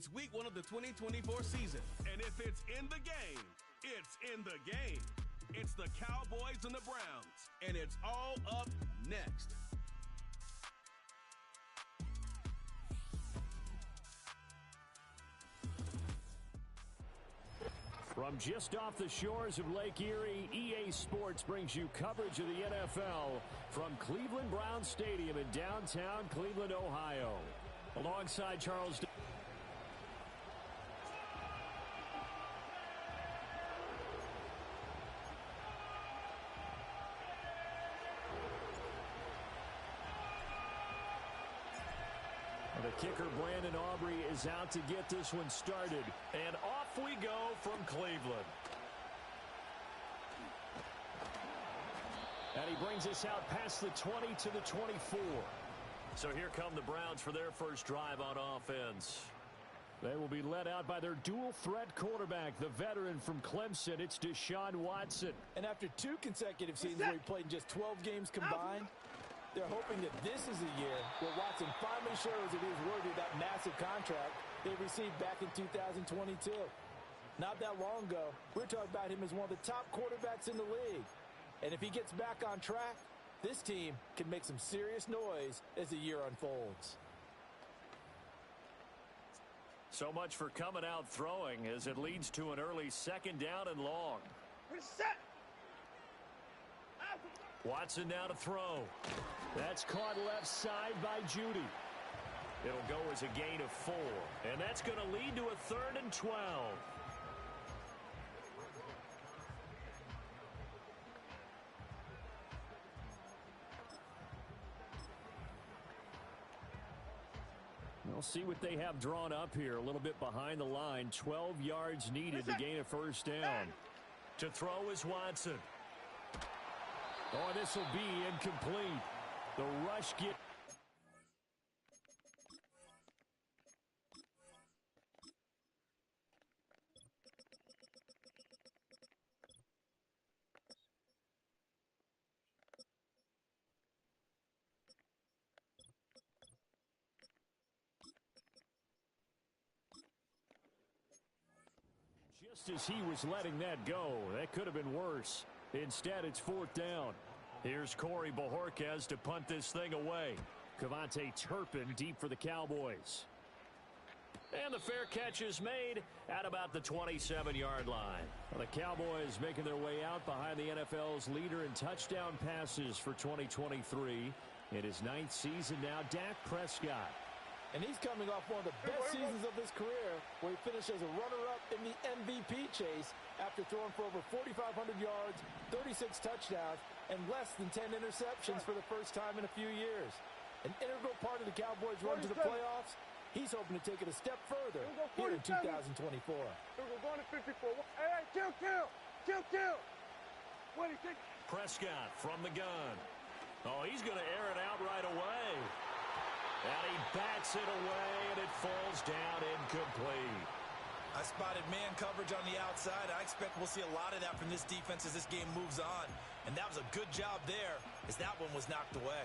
It's week 1 of the 2024 season. And if it's in the game, it's in the game. It's the Cowboys and the Browns. And it's all up next. From just off the shores of Lake Erie, EA Sports brings you coverage of the NFL from Cleveland Browns Stadium in downtown Cleveland, Ohio. Alongside Charles. The kicker, Brandon Aubrey, is out to get this one started. And off we go from Cleveland. And he brings us out past the 20 to the 24. So here come the Browns for their first drive on offense. They will be led out by their dual-threat quarterback, the veteran from Clemson. It's Deshaun Watson. And after 2 consecutive seasons where he played in just 12 games combined, they're hoping that this is a year where Watson finally shows that he's worthy of that massive contract they received back in 2022. Not that long ago, we're talking about him as one of the top quarterbacks in the league. And if he gets back on track, this team can make some serious noise as the year unfolds. So much for coming out throwing as it leads to an early second down and long. Reset. Watson now to throw. That's caught left side by Judy. It'll go as a gain of 4. And that's going to lead to a 3rd and 12. We'll see what they have drawn up here. A little bit behind the line. 12 yards needed to gain a first down. To throw is Watson. Oh, this will be incomplete. The rush get. Just as he was letting that go, that could have been worse. Instead, it's 4th down. Here's Corey Bojorquez to punt this thing away. Cavante Turpin deep for the Cowboys. And the fair catch is made at about the 27-yard line. The Cowboys making their way out behind the NFL's leader in touchdown passes for 2023. In his 9th season now, Dak Prescott. And he's coming off one of the best seasons of his career, where he finished as a runner-up in the MVP chase after throwing for over 4,500 yards, 36 touchdowns, and less than 10 interceptions for the first time in a few years. An integral part of the Cowboys' run to the playoffs. He's hoping to take it a step further here in 2024. We're going to 54. Hey, kill. Prescott from the gun. Oh, he's going to air it out right away. And he bats it away, and it falls down incomplete. I spotted man coverage on the outside. I expect we'll see a lot of that from this defense as this game moves on. And that was a good job there as that one was knocked away.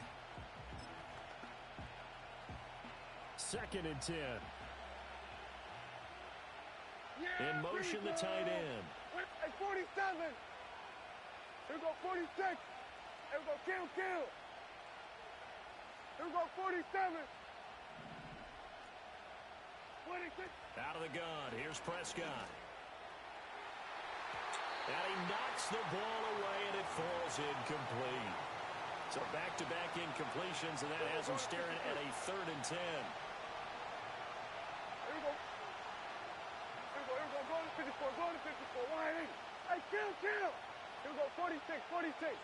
2nd and 10. In motion, the tight end. At 47. Here we go, 46. Here we go, kill. Here we go, 47. 26. Out of the gun. Here's Prescott. And he knocks the ball away, and it falls incomplete. So back-to-back incompletions, and that has him staring at a 3rd and 10. Here we go. Going to 54. Wide in. Hey, kill. Here we go, 46. 26.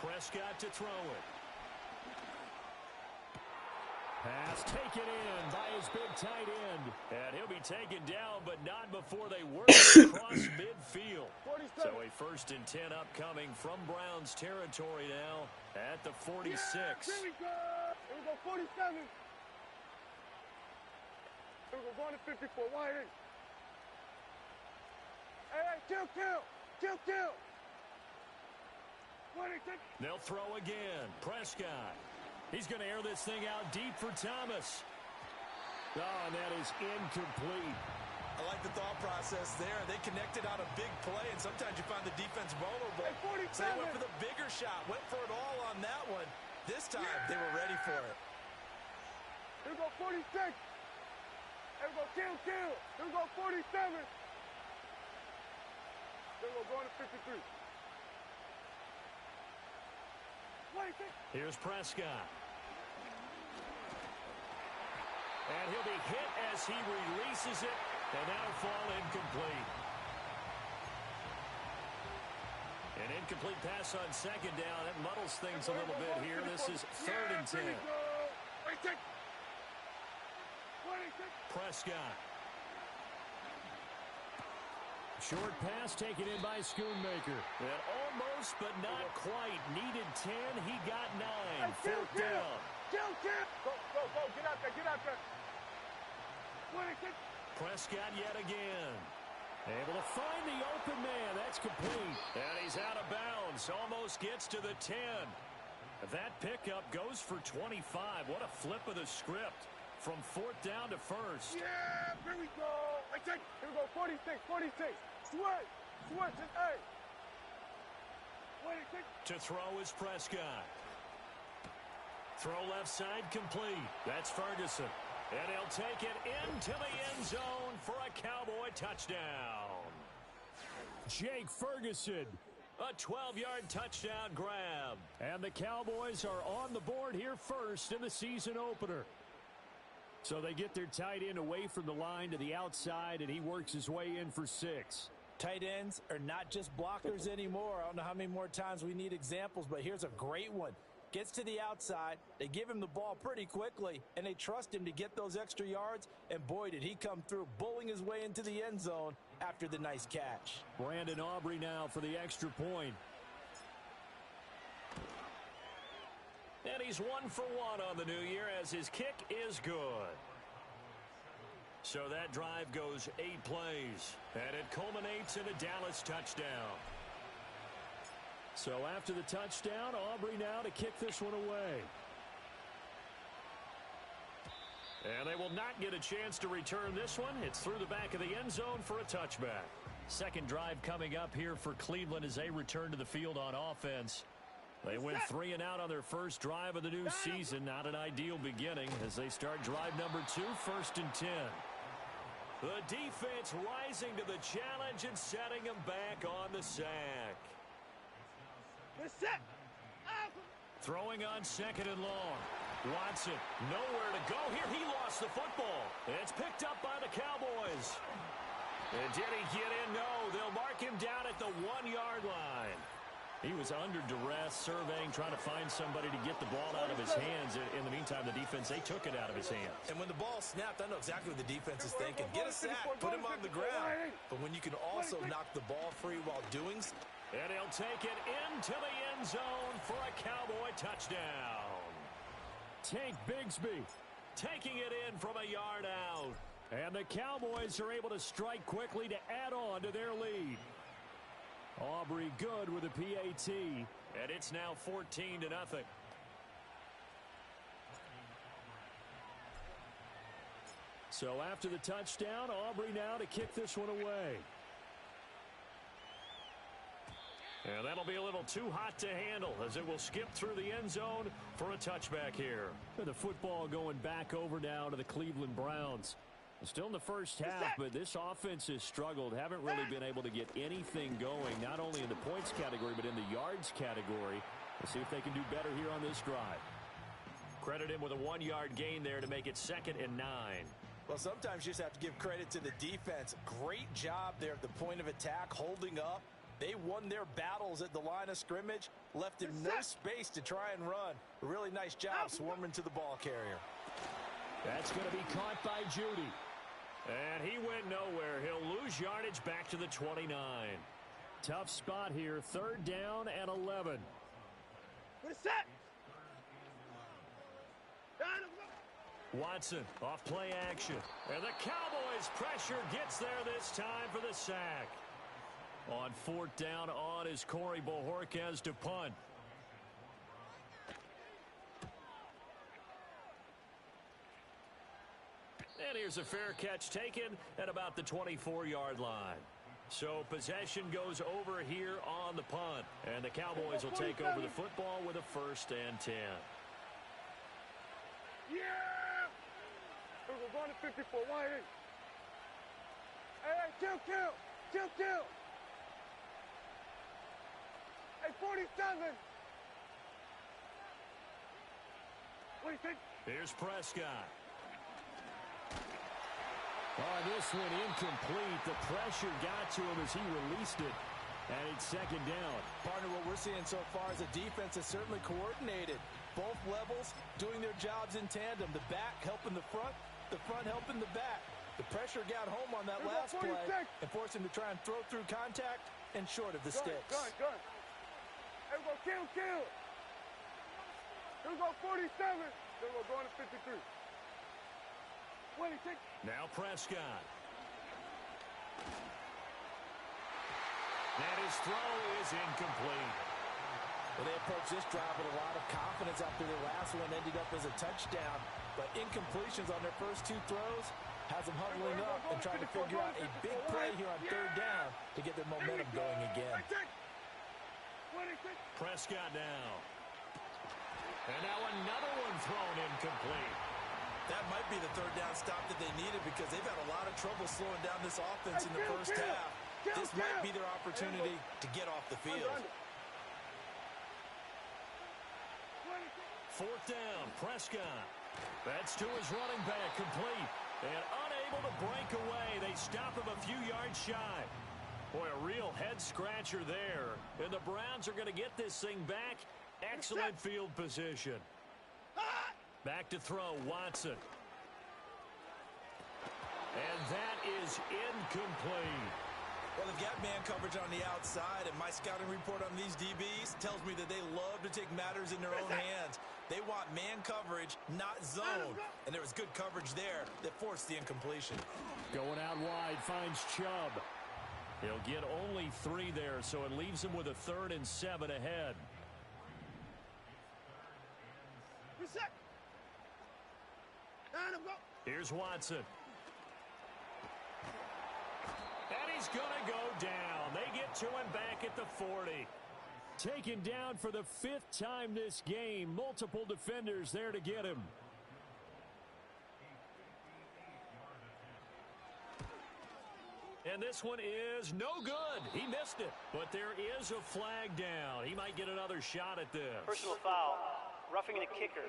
Prescott to throw it. Pass taken in by his big tight end. And he'll be taken down, but not before they work across midfield. So a 1st and 10 upcoming from Browns territory now at the 46. Here we go, 47. Here we go, going to 54. Wide in. Hey, kill. 26. They'll throw again. Prescott. He's going to air this thing out deep for Thomas. Oh, and that is incomplete. I like the thought process there. They connected on a big play, and sometimes you find the defense vulnerable. So they went for the bigger shot, went for it all on that one. This time, they were ready for it. Here we go 46. Here we go kill. Here we go 47. Here we go going to 53. Here's Prescott. And he'll be hit as he releases it, and that'll fall incomplete. An incomplete pass on second down. It muddles things a little bit here. This is 3rd and 10. Prescott. Short pass taken in by Schoonmaker. And almost, but not quite. Needed 10. He got 9. 4th down. Go. Get out there. Prescott yet again. Able to find the open man. That's complete. And he's out of bounds. Almost gets to the 10. That pickup goes for 25. What a flip of the script. From 4th down to 1st. Yeah, here we go. Here we go, 46. Switch, just hey. 46. To throw is Prescott. Throw left side complete. That's Ferguson. And he'll take it into the end zone for a Cowboy touchdown. Jake Ferguson, a 12-yard touchdown grab. And the Cowboys are on the board here first in the season opener. So they get their tight end away from the line to the outside, and he works his way in for 6. Tight ends are not just blockers anymore. I don't know how many more times we need examples, but here's a great one. Gets to the outside, they give him the ball pretty quickly, and they trust him to get those extra yards, and boy, did he come through, bowling his way into the end zone after the nice catch. Brandon Aubrey now for the extra point. And he's 1 for 1 on the new year as his kick is good. So that drive goes 8 plays, and it culminates in a Dallas touchdown. So after the touchdown, Aubrey now to kick this one away. And they will not get a chance to return this one. It's through the back of the end zone for a touchback. Second drive coming up here for Cleveland as they return to the field on offense. They went 3 and out on their first drive of the new season. Not an ideal beginning as they start drive number 2, 1st and 10. The defense rising to the challenge and setting them back on the sack. Throwing on 2nd and long. Watson, nowhere to go here. He lost the football. It's picked up by the Cowboys. And did he get in? No, they'll mark him down at the 1-yard line. He was under duress, surveying, trying to find somebody to get the ball out of his hands. In the meantime, the defense, they took it out of his hands. And when the ball snapped, I know exactly what the defense is thinking. Get a sack, put him on the ground. But when you can also knock the ball free while doing so. And he'll take it into the end zone for a Cowboy touchdown. Tank Bigsby taking it in from a yard out. And the Cowboys are able to strike quickly to add on to their lead. Aubrey good with a PAT, and it's now 14-0. So after the touchdown, Aubrey now to kick this one away. And that'll be a little too hot to handle as it will skip through the end zone for a touchback here. And the football going back over now to the Cleveland Browns. Still in the first half, but this offense has struggled. Haven't really been able to get anything going, not only in the points category, but in the yards category. Let's see if they can do better here on this drive. Credit him with a 1-yard gain there to make it 2nd and 9. Well, sometimes you just have to give credit to the defense. Great job there at the point of attack, holding up. They won their battles at the line of scrimmage, left him no space to try and run. A really nice job swarming to the ball carrier. That's going to be caught by Judy. And he went nowhere. He'll lose yardage back to the 29. Tough spot here. 3rd down and 11. Watson off play action. And the Cowboys pressure gets there this time for the sack. On 4th down on is Corey Bojorquez to punt. here's a fair catch taken at about the 24-yard line. So possession goes over here on the punt. And the Cowboys will take over the football with a 1st and 10. Yeah! We're going to 54. 1-8. Hey, kill. Hey, 47. What do you think? Here's Prescott. Oh, this one incomplete. The pressure got to him as he released it. And it's 2nd down. Partner, what we're seeing so far is the defense is certainly coordinated. Both levels doing their jobs in tandem. The back helping the front helping the back. The pressure got home on that last play and forced him to try and throw through contact and short of the sticks. Gun. Hey, we're going to kill. Here we go, 47. Then we're going to 53. 26. Now Prescott. And his throw is incomplete. Well, they approached this drive with a lot of confidence after their last one ended up as a touchdown. But incompletions on their first 2 throws has them huddling up and trying to figure out a big play here on 3rd down to get their momentum going again. Prescott now. And now another one thrown incomplete. That might be the 3rd down stop that they needed because they've had a lot of trouble slowing down this offense in the first half. This might be their opportunity to get off the field. 4th down, Prescott. That's to his running back, complete. And unable to break away. They stop him a few yards shy. Boy, a real head-scratcher there. And the Browns are going to get this thing back. Excellent field position. Back to throw, Watson. And that is incomplete. Well, they've got man coverage on the outside, and my scouting report on these DBs tells me that they love to take matters in their own hands. They want man coverage, not zone. And there was good coverage there that forced the incompletion. Going out wide, finds Chubb. He'll get only 3 there, so it leaves him with a 3rd and 7 ahead. Reset. Here's Watson. And he's going to go down. They get to him back at the 40. Taken down for the 5th time this game. Multiple defenders there to get him. And this one is no good. He missed it. But there is a flag down. He might get another shot at this. Personal foul. Roughing the kicker.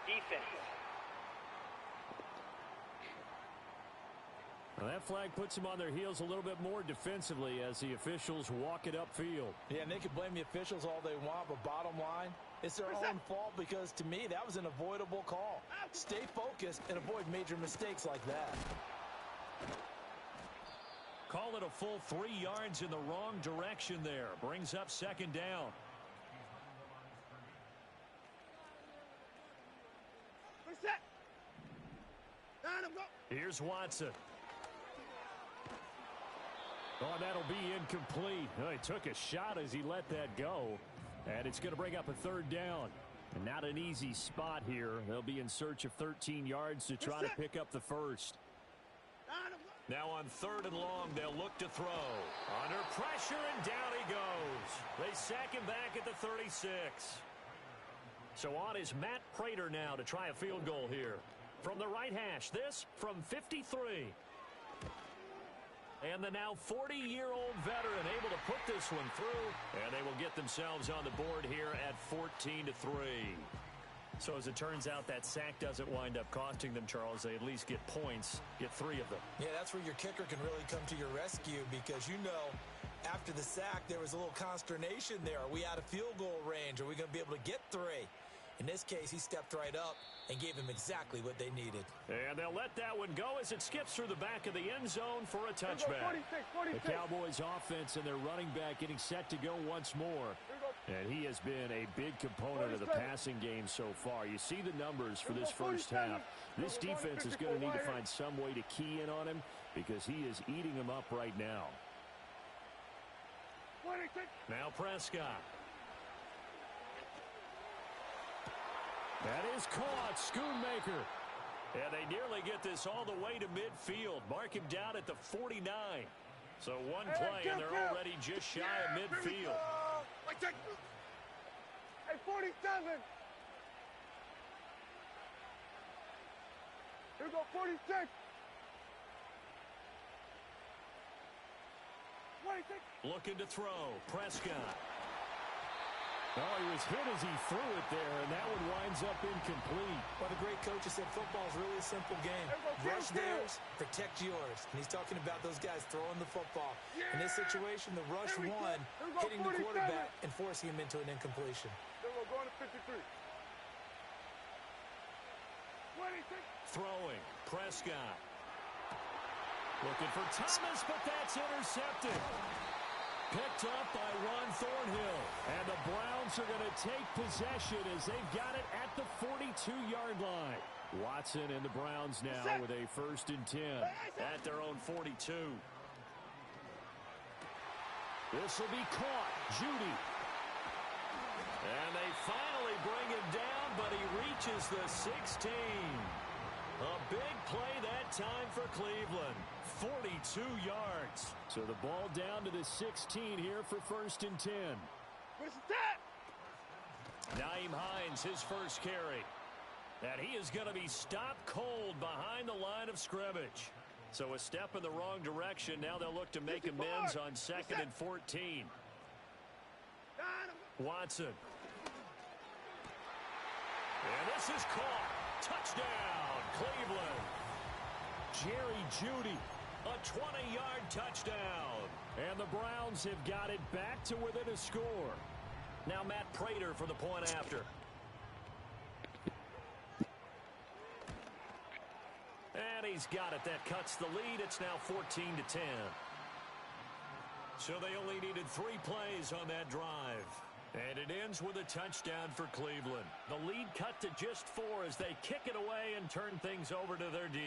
Defense. Well, that flag puts them on their heels a little bit more defensively as the officials walk it upfield. Yeah, and they can blame the officials all they want, but bottom line, it's their own fault because, to me, that was an avoidable call. Stay focused and avoid major mistakes like that. Call it a full 3 yards in the wrong direction there. Brings up 2nd down. Reset. Here's Watson. Oh, that'll be incomplete. Oh, he took a shot as he let that go. And it's going to bring up a 3rd down. And not an easy spot here. They'll be in search of 13 yards to try to pick up the 1st. Now on 3rd and long, they'll look to throw. Under pressure, and down he goes. They sack him back at the 36. So on is Matt Prater now to try a field goal here. From the right hash, this from 53. And the now 40-year-old veteran able to put this one through. And they will get themselves on the board here at 14-3. So as it turns out, that sack doesn't wind up costing them, Charles. They at least get points, get 3 of them. Yeah, that's where your kicker can really come to your rescue because, you know, after the sack, there was a little consternation there. Are we out of field goal range? Are we going to be able to get 3? In this case, he stepped right up and gave them exactly what they needed. And they'll let that one go as it skips through the back of the end zone for a touchback. 46. The Cowboys offense and their running back getting set to go once more. And he has been a big component of the passing game so far. You see the numbers for this first half. This defense is going to need to find some way to key in on him because he is eating them up right now. Now Prescott. That is caught. Schoonmaker. And they nearly get this all the way to midfield. Mark him down at the 49. So one play, and they're already just shy of midfield. Hey, 47. Here we go, 46. 26. Looking to throw. Prescott. Oh, he was hit as he threw it there, and that one winds up incomplete. Well, the great coach has said football is really a simple game. Rush theirs, protect yours. And he's talking about those guys throwing the football. In this situation, the rush won, hitting the quarterback and forcing him into an incompletion. Then we're going to 53. 26. Throwing. Prescott. Looking for Thomas, but that's intercepted. Picked up by Ron Thornhill. And the Browns are going to take possession as they've got it at the 42-yard line. Watson and the Browns now with a 1st and 10 at their own 42. This will be caught. Judy. And they finally bring him down, but he reaches the 16. A big play that time for Cleveland. 42 yards. So the ball down to the 16 here for 1st and 10. What's that? Nyheim Hines, his first carry. And he is going to be stopped cold behind the line of scrimmage. So a step in the wrong direction. Now they'll look to make amends on 2nd and 14. Watson. And this is caught. Touchdown, Cleveland. Jerry Jeudy, a 20-yard touchdown. And the Browns have got it back to within a score. Now Matt Prater for the point after. And he's got it. That cuts the lead. It's now 14-10. So they only needed 3 plays on that drive. And it ends with a touchdown for Cleveland. The lead cut to just 4 as they kick it away and turn things over to their D.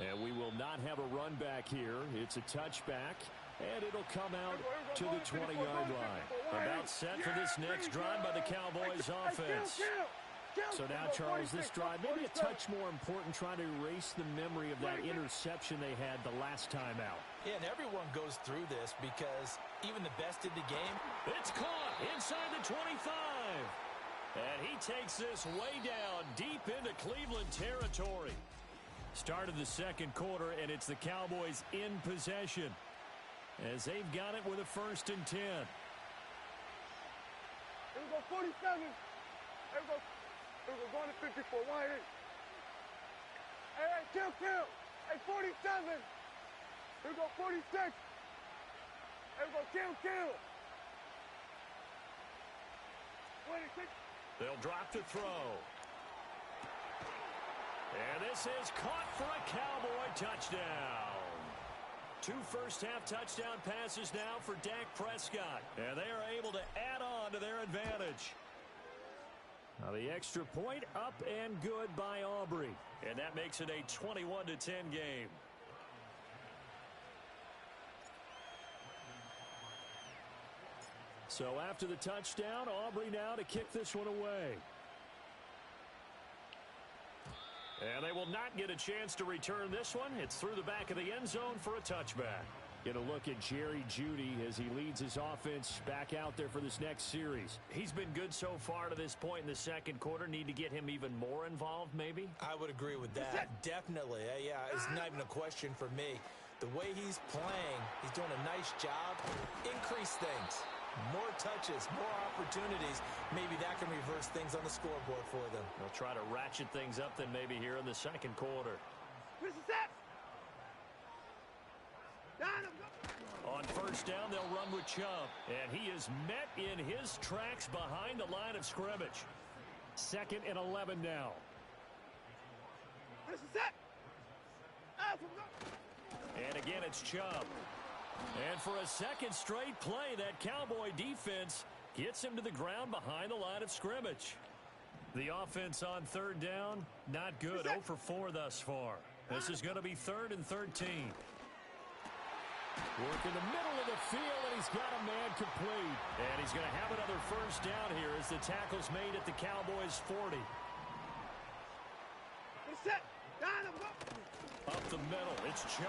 And we will not have a run back here. It's a touchback, and it'll come out to the 20-yard line. About set for this next drive by the Cowboys offense. So now, Charles, this drive maybe a touch more important, trying to erase the memory of that interception they had the last time out. Yeah, and everyone goes through this because even the best in the game. It's caught inside the 25. And he takes this way down deep into Cleveland territory. Start of the second quarter, and it's the Cowboys in possession as they've got it with a 1st and 10. Here we go, 47. Here we go. We're going to 54. Wide in. Hey, kill. Hey, 47. Here we go, 46. Here we go, kill. 26. They'll drop to throw. And this is caught for a Cowboy touchdown. 2 first-half touchdown passes now for Dak Prescott. And they are able to add on to their advantage. Now the extra point up and good by Aubrey. And that makes it a 21-10 game. So after the touchdown, Aubrey now to kick this one away. And they will not get a chance to return this one. It's through the back of the end zone for a touchback. Get a look at Jerry Jeudy as he leads his offense back out there for this next series. He's been good so far to this point in the second quarter. Need to get him even more involved, maybe? I would agree with that. Definitely. Yeah, it's not even a question for me. The way he's playing, he's doing a nice job. Increase things. More touches, more opportunities. Maybe that can reverse things on the scoreboard for them. They'll try to ratchet things up then maybe here in the second quarter. This is that. On first down, they'll run with Chubb. And he is met in his tracks behind the line of scrimmage. 2nd and 11 now. This is that. And again, it's Chubb. And for a second straight play, that Cowboy defense gets him to the ground behind the line of scrimmage. The offense on 3rd down, not good. 0 for 4 thus far. This is going to be 3rd and 13. Work in the middle of the field, and he's got a man complete. And he's going to have another first down here as the tackle's made at the Cowboys' 40. It's Chubb.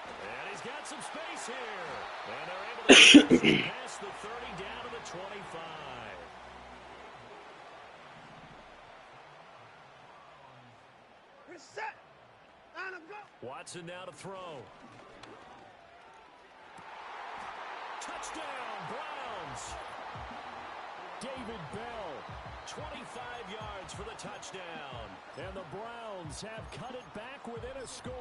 And he's got some space here. And they're able to get past the 30 down to the 25. Set. On him, go. Watson now to throw. Touchdown, Browns. David Bell, 25 yards for the touchdown. And the Browns have cut it back within a score.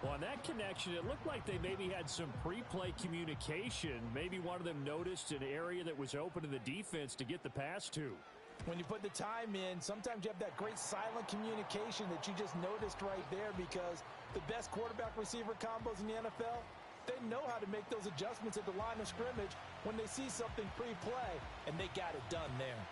Well, on that connection, it looked like they maybe had some pre-play communication. Maybe one of them noticed an area that was open to the defense to get the pass to. When you put the time in, sometimes you have that great silent communication that you just noticed right there, because the best quarterback-receiver combos in the NFL, they know how to make those adjustments at the line of scrimmage when they see something pre-play, and they got it done there.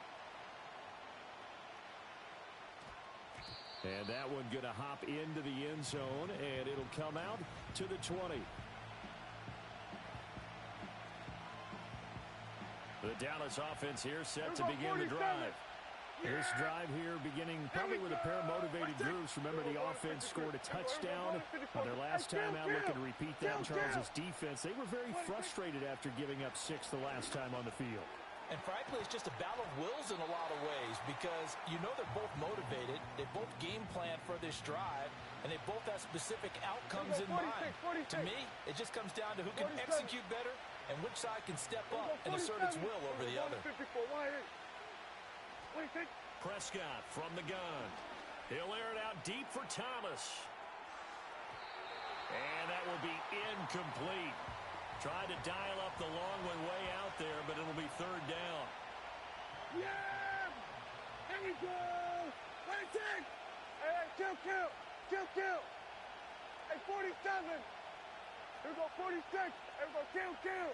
And that one going to hop into the end zone, and it'll come out to the 20. The Dallas offense here set to begin the drive. This drive here beginning probably with a pair of motivated groups. Remember, the offense scored a touchdown on their last time out, looking to repeat that. Charles' defense, they were very frustrated after giving up 6 the last time on the field. And frankly, it's just a battle of wills in a lot of ways, because you know they're both motivated, they both game plan for this drive, and they both have specific outcomes in mind. To me, it just comes down to who can execute better and which side can step up and assert its will over the other. Prescott from the gun. He'll air it out deep for Thomas. And that will be incomplete. Tried to dial up the long one way out there, but it'll be third down. Yeah! Here we go! Wait, take! Hey, kill! Hey, 47! Here we go, 46! Here we go, kill!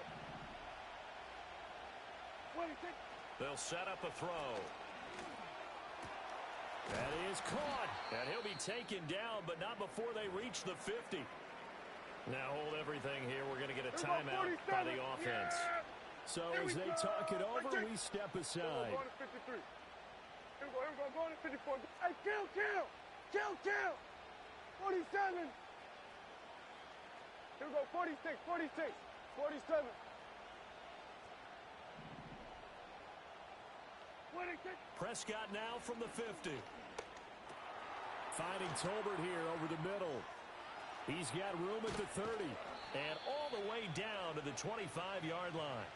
Wait, take! They'll set up a throw. That is caught. And he'll be taken down, but not before they reach the 50. Now hold everything here. We're going to get a timeout by the offense. Yeah. So as they talk it over, we step aside. Here we go, going to 54. Hey, kill! 47! Here we go, 46, 47. Prescott now from the 50. Finding Tolbert here over the middle. He's got room at the 30. And all the way down to the 25-yard line.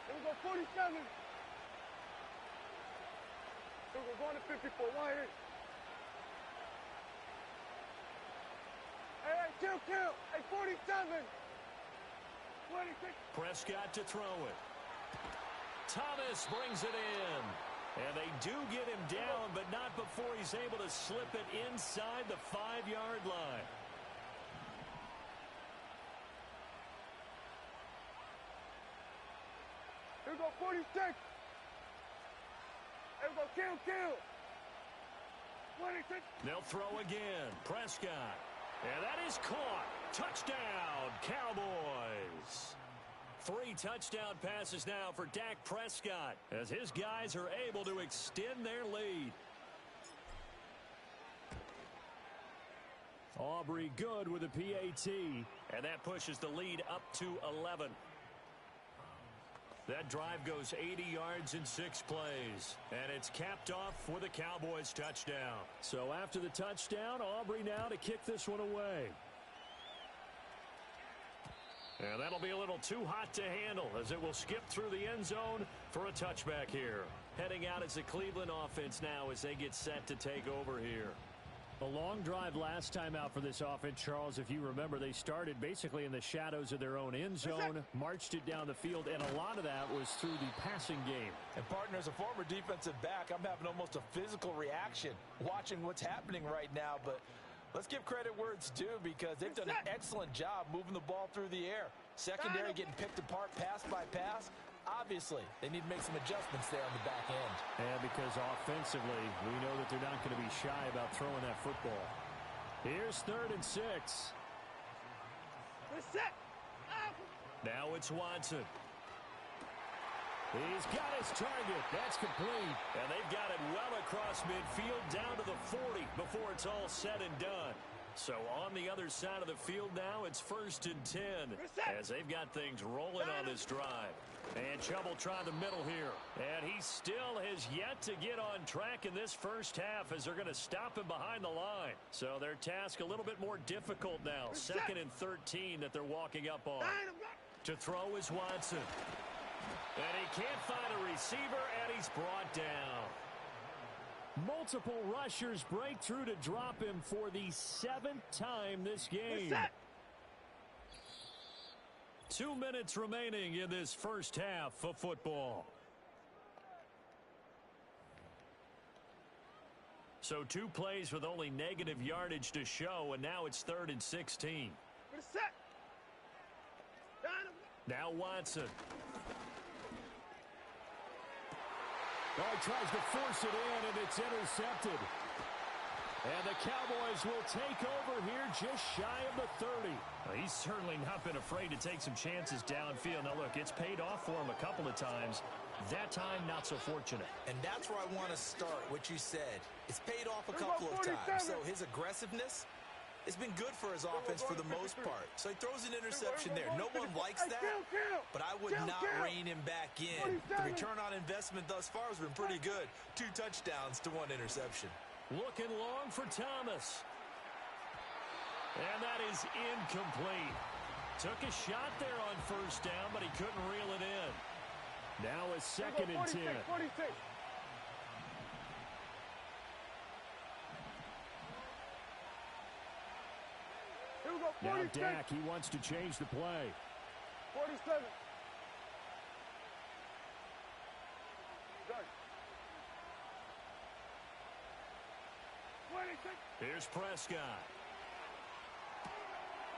Here we go, 47. Here we go, going to 54. Wide in. Hey, kill! Hey, 47! 26. Prescott to throw it. Thomas brings it in. And they do get him down, but not before he's able to slip it inside the 5-yard line. Here we go, 46. Here we go, kill. 26. They'll throw again. Prescott. And that is caught. Touchdown, Cowboys. 3 touchdown passes now for Dak Prescott as his guys are able to extend their lead. Aubrey good with a PAT. And that pushes the lead up to 11. That drive goes 80 yards in 6 plays. And it's capped off with a Cowboys touchdown. So after the touchdown, Aubrey now to kick this one away. And that'll be a little too hot to handle as it will skip through the end zone for a touchback here. Heading out as the Cleveland offense now as they get set to take over here. A long drive last time out for this offense, Charles. If you remember, they started basically in the shadows of their own end zone, marched it down the field, and a lot of that was through the passing game. And partner, as a former defensive back, I'm having almost a physical reaction watching what's happening right now. But let's give credit where it's due, because they've done an excellent job moving the ball through the air. Secondary getting picked apart pass by pass. Obviously, they need to make some adjustments there on the back end. And because offensively, we know that they're not going to be shy about throwing that football. Here's 3rd and 6. Now it's Watson. He's got his target. That's complete. And they've got it well across midfield down to the 40 before it's all said and done. So on the other side of the field now, it's 1st and 10 as they've got things rolling on this drive. And Chubb will try the middle here. And he still has yet to get on track in this first half as they're going to stop him behind the line. So their task a little bit more difficult now. 2nd and 13 that they're walking up on. To throw is Watson. And he can't find a receiver, and he's brought down. Multiple rushers break through to drop him for the 7th time this game. 2 minutes remaining in this first half of football. So 2 plays with only negative yardage to show, and now it's 3rd and 16. Now Watson. Oh, he tries to force it in, and it's intercepted. And the Cowboys will take over here just shy of the 30. Well, he's certainly not been afraid to take some chances downfield. Now, look, it's paid off for him a couple of times. That time, not so fortunate. And that's where I want to start, what you said. It's paid off a couple of times. So his aggressiveness, it's been good for his offense for the most part. So he throws an interception there. No one likes that, but I would not rein him back in. The return on investment thus far has been pretty good. 2 touchdowns to 1 interception. Looking long for Thomas. And that is incomplete. Took a shot there on 1st down, but he couldn't reel it in. Now a 2nd and 10. 46. Now Dak, he wants to change the play. 47. Here's Prescott.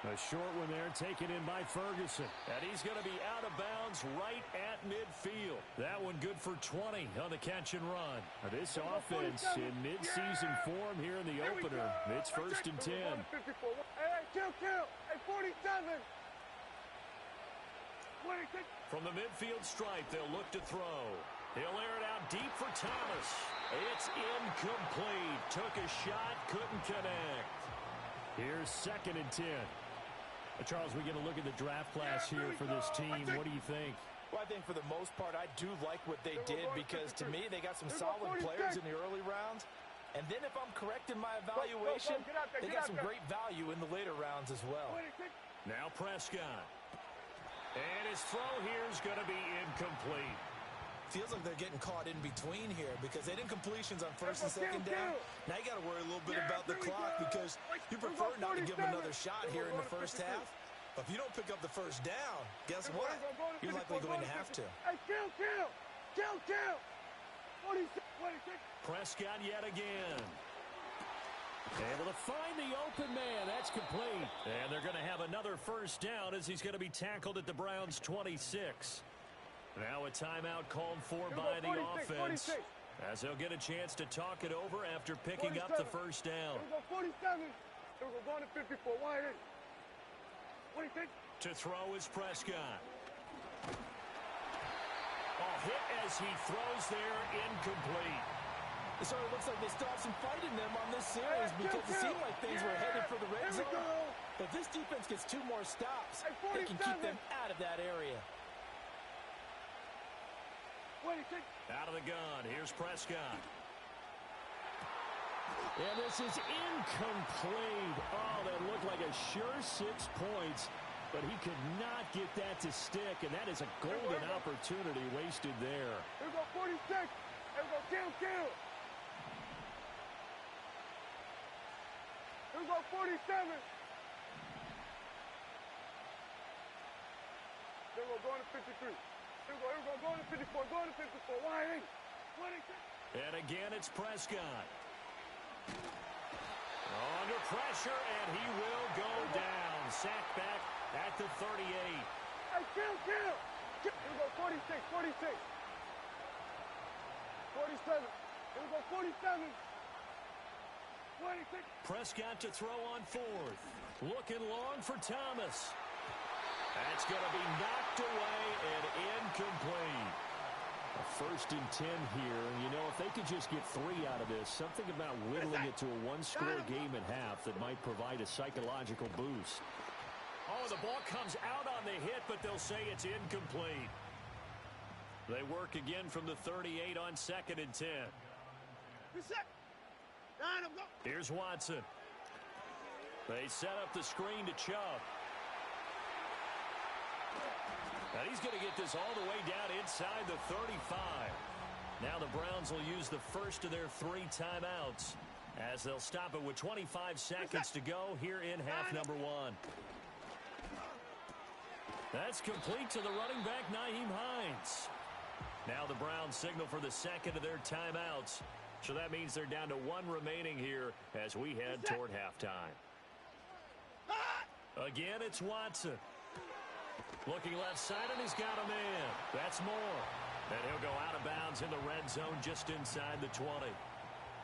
A short one there, taken in by Ferguson. And he's going to be out of bounds right at midfield. That one good for 20 on the catch and run. Now this offense in midseason form here in the opener. It's 1st and 10. Hey, kill. Hey, 47. From the midfield stripe, they'll look to throw. He'll air it out deep for Thomas. It's incomplete. Took a shot, couldn't connect. Here's 2nd and 10. Charles, we get a look at the draft class here for this team. What do you think? Well, I think for the most part, I do like what they did because, to me, they got some solid players in the early rounds. And then if I'm correct in my evaluation, they got some great value in the later rounds as well. Now Prescott. And his throw here is going to be incomplete. Feels like they're getting caught in between here because they did completions on 1st and 2nd down. Now you got to worry a little bit about the clock because you prefer not to give them another shot here in the first half. But if you don't pick up the 1st down, guess what? You're likely going to have to. Hey, kill. 46. Prescott yet again. Able to find the open man. That's complete. And they're going to have another 1st down as he's going to be tackled at the Browns' 26. Now a timeout called for by the offense as they'll get a chance to talk it over after picking up the 1st down. 47. We're going to 54. Wide in. 26. To throw is Prescott. Hit as he throws there, incomplete. It sort of looks like they still have some fight in them on this series because it seemed like things were headed for the red zone. But if this defense gets 2 more stops, they can keep them out of that area. Out of the gun. Here's Prescott. And this is incomplete. Oh, that looked like a sure 6 points. But he could not get that to stick. And that is a golden opportunity wasted there. Here we go, 46. Here we go, kill. Here we go, 47. Here we go, going to 53. Here we go, going to 54, going to 54. Wide in. 26. And again, it's Prescott. Under pressure, and he will go down. Sacked back at the 38. Hey, kill. Here we go, 46. 47. Here we go, 47. 26. Prescott to throw on 4th. Looking long for Thomas. That's going to be knocked away and incomplete. A 1st and 10 here. You know, if they could just get 3 out of this, something about whittling it to a one-score game at half that might provide a psychological boost. Oh, the ball comes out on the hit, but they'll say it's incomplete. They work again from the 38 on 2nd and 10. Here's Watson. They set up the screen to Chubb. And he's going to get this all the way down inside the 35. Now the Browns will use the first of their 3 timeouts as they'll stop it with 25 seconds to go here in half number 1. That's complete to the running back, Nyheim Hines. Now the Browns signal for the second of their timeouts. So that means they're down to 1 remaining here as we head toward halftime. Again, it's Watson. Looking left side, and he's got a man. That's Moore. And he'll go out of bounds in the red zone just inside the 20.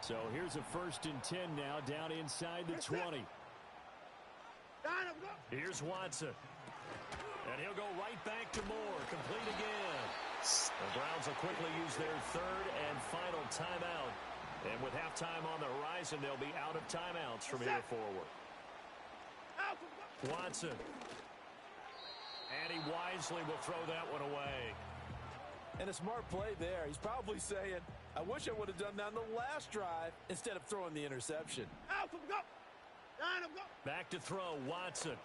So here's a 1st and 10 now down inside the 20. Here's Watson. And he'll go right back to Moore. Complete again. The Browns will quickly use their 3rd and final timeout. And with halftime on the horizon, they'll be out of timeouts from here forward. Watson. And he wisely will throw that one away. And a smart play there. He's probably saying, I wish I would have done that on the last drive instead of throwing the interception. Back to throw, Watson.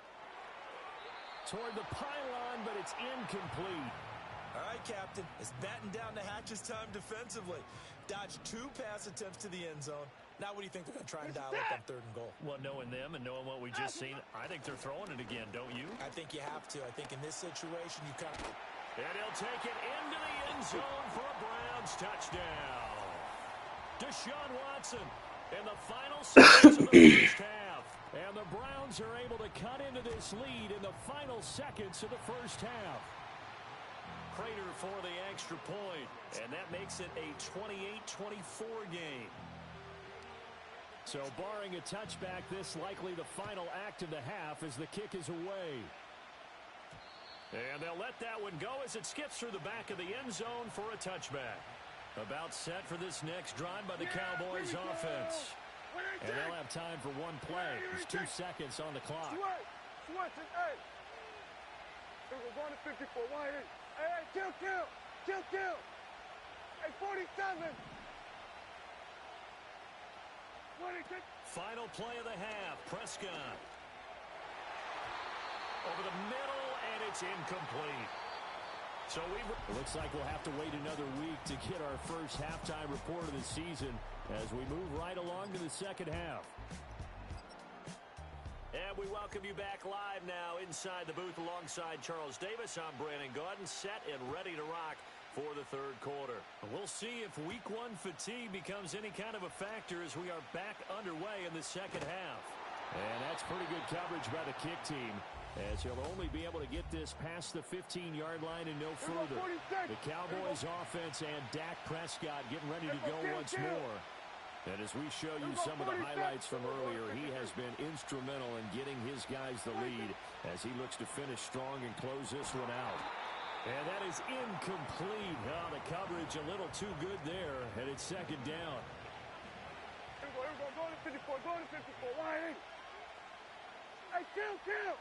Toward the pylon, but it's incomplete. All right, Captain. It's batten down the hatches time defensively. Dodged 2 pass attempts to the end zone. Now what do you think they're going to try and dial up on 3rd and goal? Well, knowing them and knowing what we just seen, I think they're throwing it again, don't you? I think you have to. I think in this situation, you kind of... And he'll take it into the end zone for a Browns touchdown. Deshaun Watson in the final seconds of the first half. And the Browns are able to cut into this lead in the final seconds of the first half. Prater for the extra point, and that makes it a 28-24 game. So barring a touchback, this likely the final act of the half as the kick is away. And they'll let that one go as it skips through the back of the end zone for a touchback. About set for this next drive by the Cowboys offense. And they'll have time for 1 play. There's 2 seconds on the clock. Switch it, hey. We're going to 54. Why? Hey, kill. Hey, 47. 26. Final play of the half. Prescott. Over the middle, and it's incomplete. So it looks like we'll have to wait another week to get our first halftime report of the season as we move right along to the second half. And we welcome you back live now inside the booth alongside Charles Davis. I'm Brandon Gaudin, set and ready to rock for the 3rd quarter. We'll see if week 1 fatigue becomes any kind of a factor as we are back underway in the second half. And that's pretty good coverage by the kick team, as he'll only be able to get this past the 15-yard line and no further. The Cowboys offense and Dak Prescott getting ready to go once more. And as we show you some of the highlights from earlier, he has been instrumental in getting his guys the lead as he looks to finish strong and close this one out. And that is incomplete. Oh, the coverage a little too good there, and it's 2nd down. Here we go. Go to 54. Why? Hey, kill. Here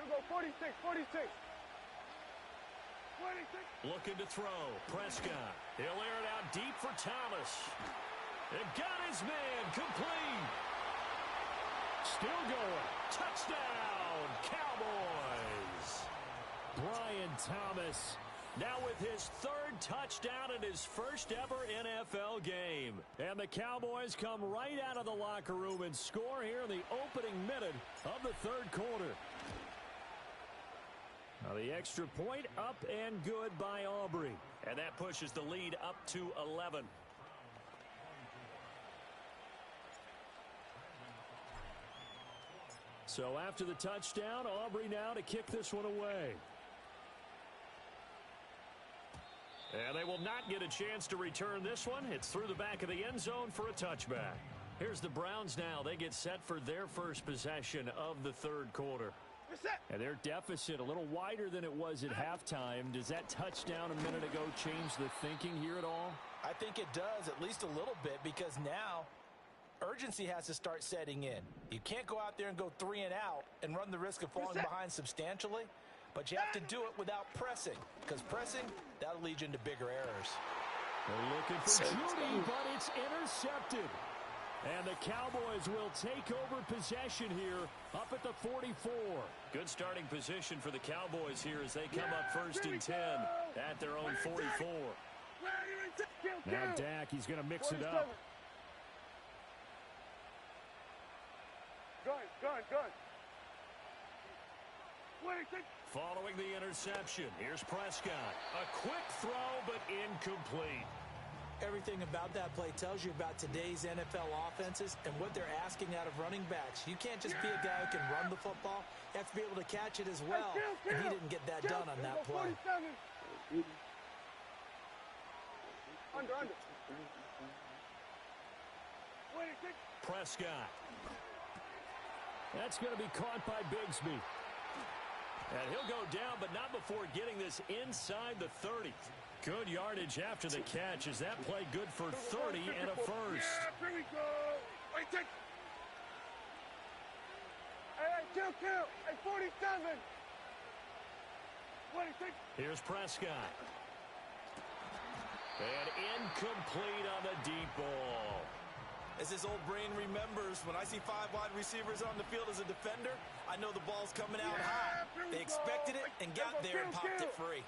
we go, 46. 26. Looking to throw. Prescott. He'll air it out deep for Thomas. And got his man. Complete. Still going. Touchdown, Cowboys. Brian Thomas now with his 3rd touchdown in his first ever NFL game. And the Cowboys come right out of the locker room and score here in the opening minute of the 3rd quarter. Now the extra point up and good by Aubrey. And that pushes the lead up to 11. So after the touchdown, Aubrey now to kick this one away. And they will not get a chance to return this one. It's through the back of the end zone for a touchback. Here's the Browns now. They get set for their first possession of the 3rd quarter. And their deficit a little wider than it was at halftime. Does that touchdown a minute ago change the thinking here at all? I think it does, at least a little bit, because now urgency has to start setting in. You can't go out there and go 3 and out and run the risk of falling behind substantially, but you have to do it without pressing, because pressing, that'll lead you into bigger errors. They're looking for Judy, but it's intercepted. And the Cowboys will take over possession here up at the 44. Good starting position for the Cowboys here as they come up 1st and 10 at their own 44. Now Dak, he's going to mix it up. Gun. Following the interception, here's Prescott. A quick throw, but incomplete. Everything about that play tells you about today's NFL offenses and what they're asking out of running backs. You can't just be a guy who can run the football. You have to be able to catch it as well, and he didn't get that done on that play. Under. Prescott. That's going to be caught by Bigsby. And he'll go down, but not before getting this inside the 30. Good yardage after the catch. Is that play good for 30 and a first? Yeah, here we go. Wait, take. Hey, kill. Hey, 47. Wait, take. Here's Prescott. And incomplete on the deep ball. As his old brain remembers, when I see 5 wide receivers on the field as a defender, I know the ball's coming out high. They expected it and got there and popped it free.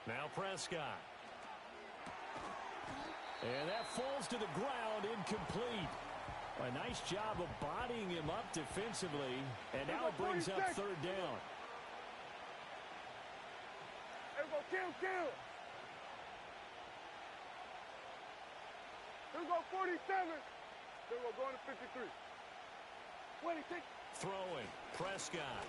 Now Prescott. And that falls to the ground, incomplete. A nice job of bodying him up defensively, and now it brings up 3rd down. Kill. Here we go, 47. Here we go, going to 53. Throwing, Prescott.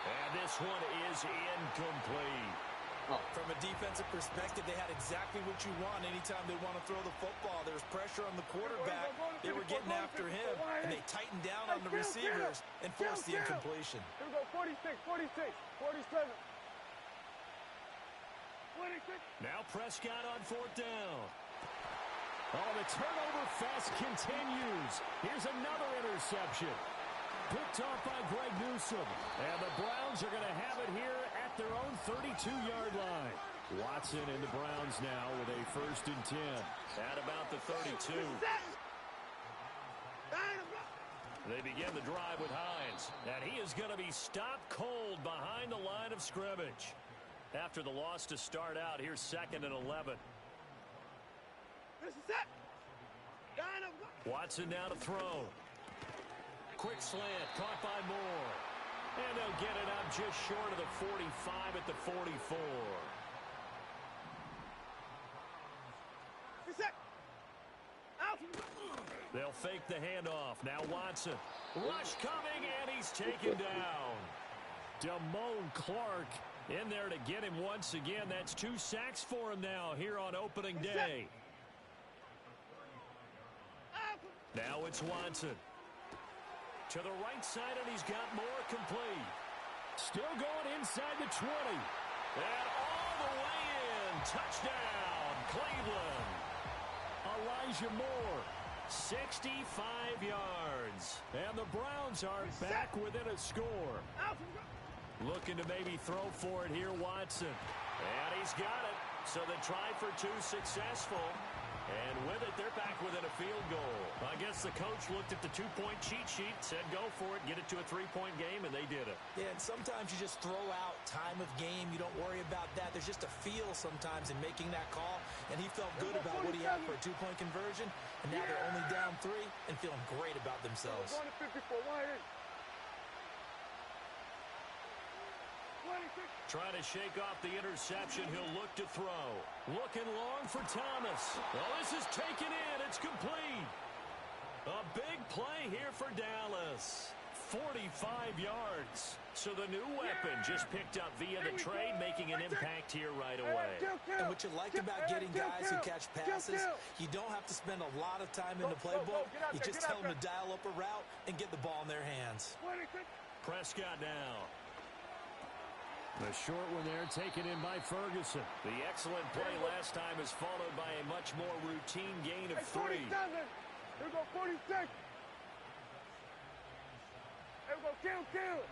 And this one is incomplete. From a defensive perspective, they had exactly what you want anytime they want to throw the football. There was pressure on the quarterback. They were getting after him, and they tightened down on the receivers and forced the incompletion. Here we go, 46, 47. Now Prescott on 4th down. Oh, the turnover fest continues. Here's another interception. Picked off by Greg Newsome. And the Browns are going to have it here at their own 32-yard line. Watson and the Browns now with a 1st and 10. At about the 32. They begin the drive with Hines. And he is going to be stopped cold behind the line of scrimmage. After the loss to start out, here's 2nd and 11. Watson now to throw. Quick slant, caught by Moore. And they'll get it up just short of the 45 at the 44. They'll fake the handoff. Now Watson. Rush coming, and he's taken down. Damone Clark in there to get him once again. That's 2 sacks for him now here on opening day. Now it's Watson. To the right side, and he's got more complete. Still going inside the 20. And all the way in. Touchdown, Cleveland. Elijah Moore, 65 yards. And the Browns are back within a score. Looking to maybe throw for it here, Watson. And he's got it. So the try for 2 successful. And with it, they're back within a field goal. I guess the coach looked at the 2-point cheat sheet, said go for it, get it to a 3-point game, and they did it. Yeah, and sometimes you just throw out time of game. You don't worry about that. There's just a feel sometimes in making that call, and he felt good about what he had for a 2-point conversion, and now they're only down 3 and feeling great about themselves. Trying to shake off the interception. He'll look to throw. Looking long for Thomas. Oh, this is taken in. It's complete. A big play here for Dallas. 45 yards. So the new weapon just picked up via the trade, making an impact here right away. And what you like about getting guys who catch passes, you don't have to spend a lot of time in the playbook. You just tell them to dial up a route and get the ball in their hands. Prescott now. The short one there taken in by Ferguson. The excellent play last time is followed by a much more routine gain of 3. Here we go, 46. Here we go, kill.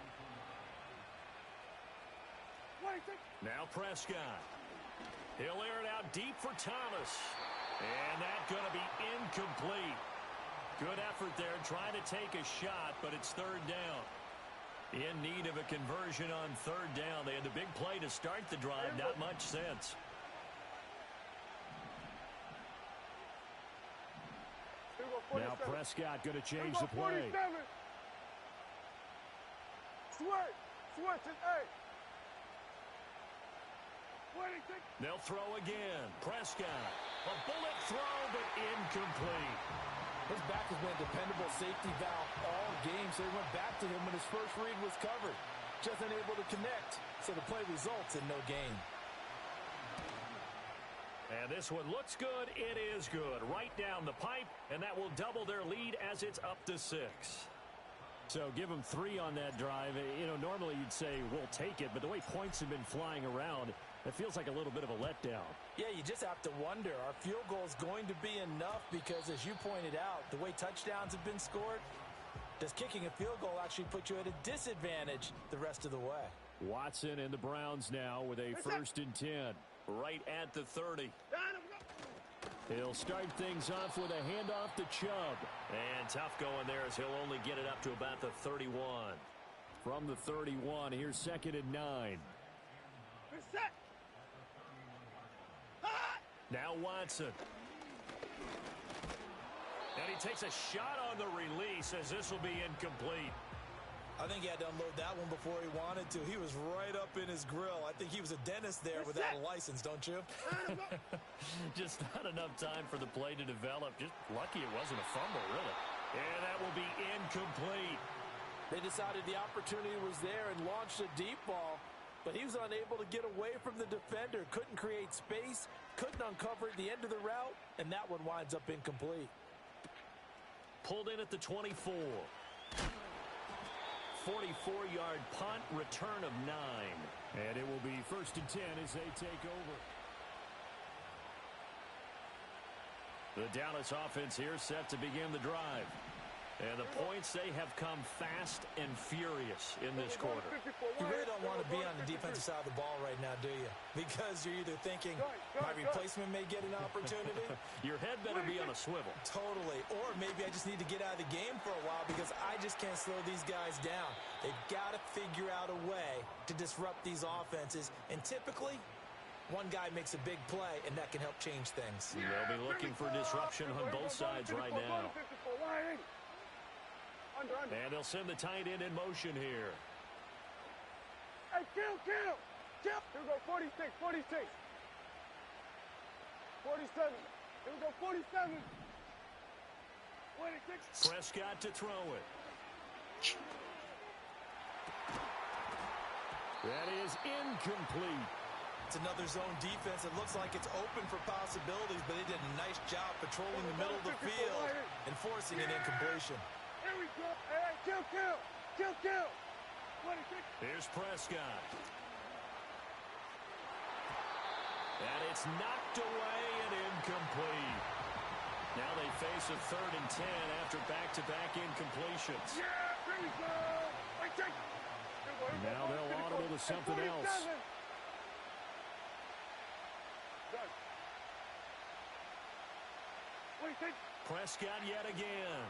26. Now Prescott. He'll air it out deep for Thomas. And that's going to be incomplete. Good effort there trying to take a shot, but it's third down. In need of a conversion on third down. They had the big play to start the drive. Not much sense. Now Prescott going to change the play. Switch it, hey. They'll throw again. Prescott. A bullet throw, but incomplete. His back has been a dependable safety valve all game, so he went back to him when his first read was covered. Just unable to connect, so the play results in no gain. And this one looks good. It is good. Right down the pipe, and that will double their lead as it's up to 6. So give them 3 on that drive. You know, normally you'd say, we'll take it, but the way points have been flying around, it feels like a little bit of a letdown. Yeah, you just have to wonder, are field goals going to be enough? Because as you pointed out, the way touchdowns have been scored, does kicking a field goal actually put you at a disadvantage the rest of the way? Watson and the Browns now with a 1st and 10. Right at the 30. He'll start things off with a handoff to Chubb. And tough going there as he'll only get it up to about the 31. From the 31, here's 2nd and 9. Now Watson. And he takes a shot on the release as this will be incomplete. I think he had to unload that one before he wanted to. He was right up in his grill. I think he was a dentist there without a license, don't you? Just not enough time for the play to develop. Just lucky it wasn't a fumble, really. And that will be incomplete. They decided the opportunity was there and launched a deep ball, but he was unable to get away from the defender. Couldn't create space, couldn't uncover at the end of the route, and that one winds up incomplete. Pulled in at the 24. 44-yard punt, return of 9. And it will be 1st and 10 as they take over. The Dallas offense here set to begin the drive. And the points, they have come fast and furious in this quarter. You really don't want to be on the defensive side of the ball right now, do you? Because you're either thinking, my replacement may get an opportunity. Your head better be on a swivel. Totally. Or maybe I just need to get out of the game for a while because I just can't slow these guys down. They've got to figure out a way to disrupt these offenses. And typically, one guy makes a big play, and that can help change things. They'll be looking for disruption on both sides right now. And they'll send the tight end in motion here. Hey, kill! Here we go, 46. 47. Here we go, 47. 26. Prescott to throw it. That is incomplete. It's another zone defense. It looks like it's open for possibilities, but they did a nice job patrolling the middle of the field and forcing an incompletion. Here we go. Hey, kill. 26. Here's Prescott. And it's knocked away and incomplete. Now they face a 3rd and 10 after back-to-back incompletions. Yeah, here we go. Now they'll audible to something else. Prescott yet again.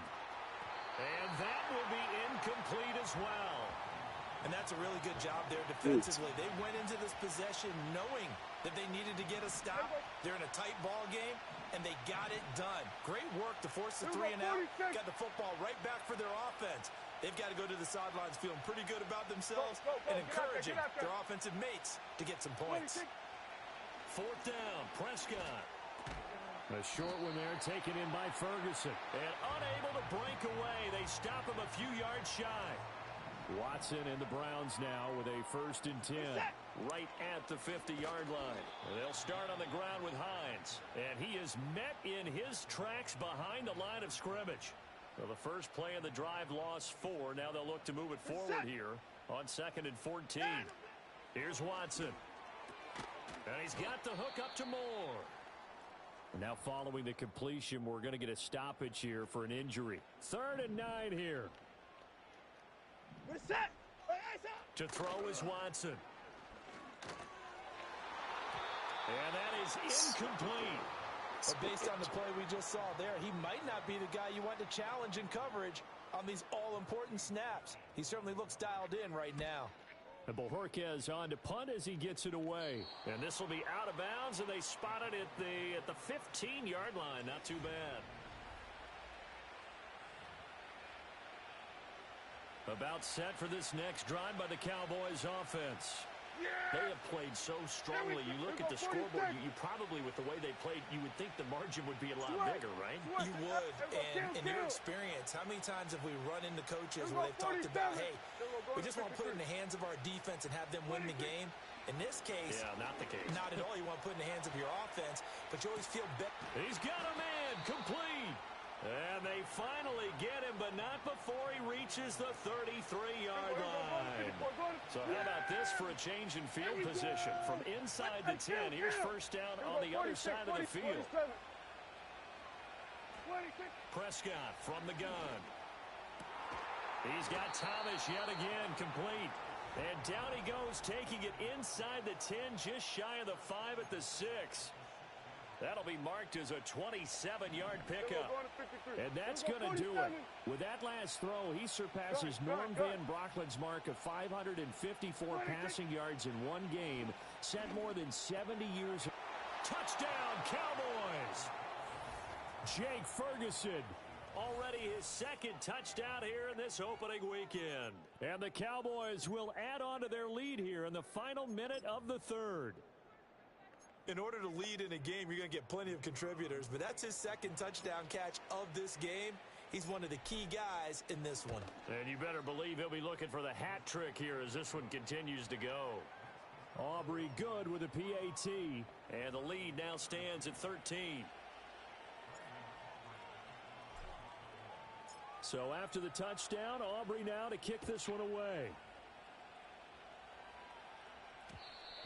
And that will be incomplete as well. And that's a really good job there defensively. They went into this possession knowing that they needed to get a stop. They're in a tight ball game, and they got it done. Great work to force the 3 and out. Got the football right back for their offense. They've got to go to the sidelines feeling pretty good about themselves and encouraging their offensive mates to get some points. 4th down, Prescott. A short one there taken in by Ferguson. And unable to break away. They they stop him a few yards shy. Watson and the Browns now with a 1st and 10. Right at the 50-yard line. And they'll start on the ground with Hines. And he is met in his tracks behind the line of scrimmage. Well, the first play of the drive lost 4. Now they'll look to move it forward here on 2nd and 14. Here's Watson. And he's got the hook up to Moore. Now following the completion, we're going to get a stoppage here for an injury. 3rd and 9 here. To throw is Watson. And that is incomplete. But based on the play we just saw there, he might not be the guy you want to challenge in coverage on these all-important snaps. He certainly looks dialed in right now. And Bojorquez on to punt as he gets it away. And this will be out of bounds, and they spot it at the 15-yard line. Not too bad. About set for this next drive by the Cowboys offense. They have played so strongly. You look at the scoreboard, you probably, with the way they played, you would think the margin would be a lot bigger, right? You would. And in your experience, how many times have we run into coaches where they've talked about, hey, we just want to put it in the hands of our defense and have them win the game? In this case, yeah, not the case. Not at all. You want to put it in the hands of your offense, but you always feel better. He's got a man complete. And they finally get him, but not before he reaches the 33-yard line. So how about this for a change in field position? From inside the 10, here's first down on the other side of the field. Prescott from the gun. He's got Thomas yet again complete. And down he goes, taking it inside the 10, just shy of the 5 at the 6. That'll be marked as a 27-yard pickup. And that's going to do it. With that last throw, he surpasses Norm Van Brocklin's mark of 554 passing yards in one game, set more than 70 years. Touchdown, Cowboys! Jake Ferguson. Already his 2nd touchdown here in this opening weekend. And the Cowboys will add on to their lead here in the final minute of the 3rd. In order to lead in a game, you're going to get plenty of contributors, but that's his 2nd touchdown catch of this game. He's one of the key guys in this one. And you better believe he'll be looking for the hat trick here as this one continues to go. Aubrey good with a PAT. And the lead now stands at 13. So after the touchdown, Aubrey now to kick this one away.